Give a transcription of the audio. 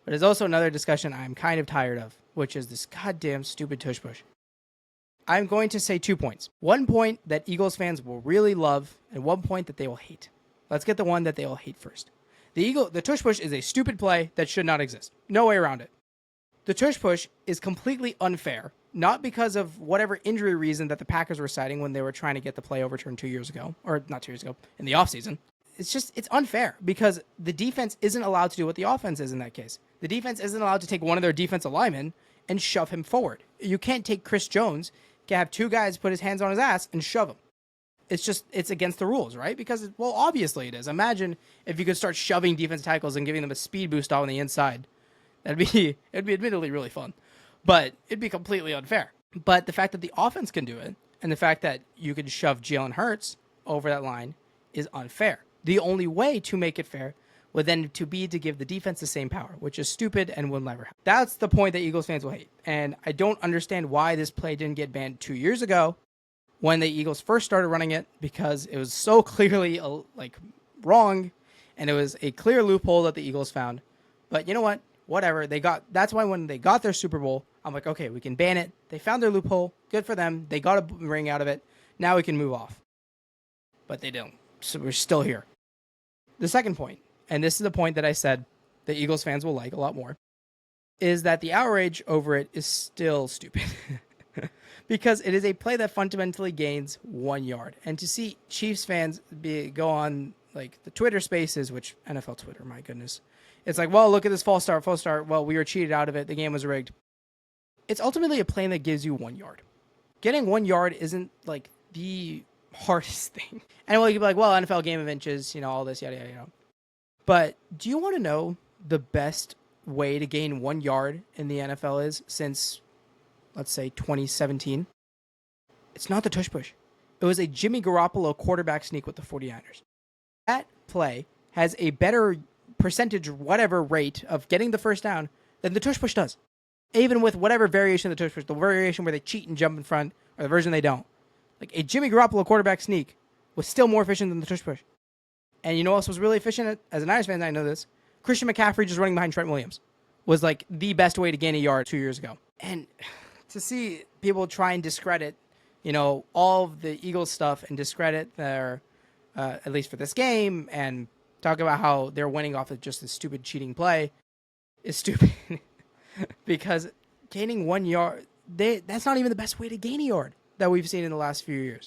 But there's also another discussion I'm kind of tired of, which is this goddamn stupid tush push. I'm going to say 2 points. 1 point that Eagles fans will really love, and 1 point that they will hate. Let's get the one that they will hate first. The tush push is a stupid play that should not exist. No way around it. The tush push is completely unfair, not because of whatever injury reason that the Packers were citing when they were trying to get the play overturned 2 years ago, or not 2 years ago, in the offseason. It's unfair because the defense isn't allowed to do what the offense is in that case. The defense isn't allowed to take one of their defensive linemen and shove him forward. You can't take Chris Jones, can have two guys put his hands on his ass and shove him. It's against the rules, right? Because, well, obviously it is. Imagine if you could start shoving defense tackles and giving them a speed boost on the inside. It'd be admittedly really fun, but it'd be completely unfair. But the fact that the offense can do it and the fact that you could shove Jalen Hurts over that line is unfair. The only way to make it fair would then to give the defense the same power, which is stupid and will never happen. That's the point that Eagles fans will hate. And I don't understand why this play didn't get banned 2 years ago when the Eagles first started running it, because it was so clearly wrong, and it was a clear loophole that the Eagles found. But you know what? Whatever. That's why when they got their Super Bowl, I'm like, okay, we can ban it. They found their loophole. Good for them. They got a ring out of it. Now we can move off. But they don't. So we're still here. The second point, and this is the point that I said the Eagles fans will like a lot more, is that the outrage over it is still stupid. Because it is a play that fundamentally gains 1 yard. And to see Chiefs fans go on like the Twitter spaces, which NFL Twitter, my goodness. It's like, well, look at this false start. Well, we were cheated out of it. The game was rigged. It's ultimately a play that gives you 1 yard. Getting 1 yard isn't like the hardest thing. And well, you can be like, well, NFL game of inches, all this, yada, yada. But do you want to know the best way to gain 1 yard in the NFL is since, let's say, 2017? It's not the tush push. It was a Jimmy Garoppolo quarterback sneak with the 49ers. That play has a better percentage, whatever rate of getting the first down than the tush push does. Even with whatever variation of the tush push, the variation where they cheat and jump in front, or the version they don't. Like a Jimmy Garoppolo quarterback sneak was still more efficient than the tush push. And you know what else was really efficient? As a Niners fan, I know this. Christian McCaffrey just running behind Trent Williams was like the best way to gain a yard 2 years ago. And to see people try and discredit, all of the Eagles stuff and discredit their, at least for this game, and talk about how they're winning off of just this stupid cheating play is stupid. Because gaining 1 yard, that's not even the best way to gain a yard that we've seen in the last few years.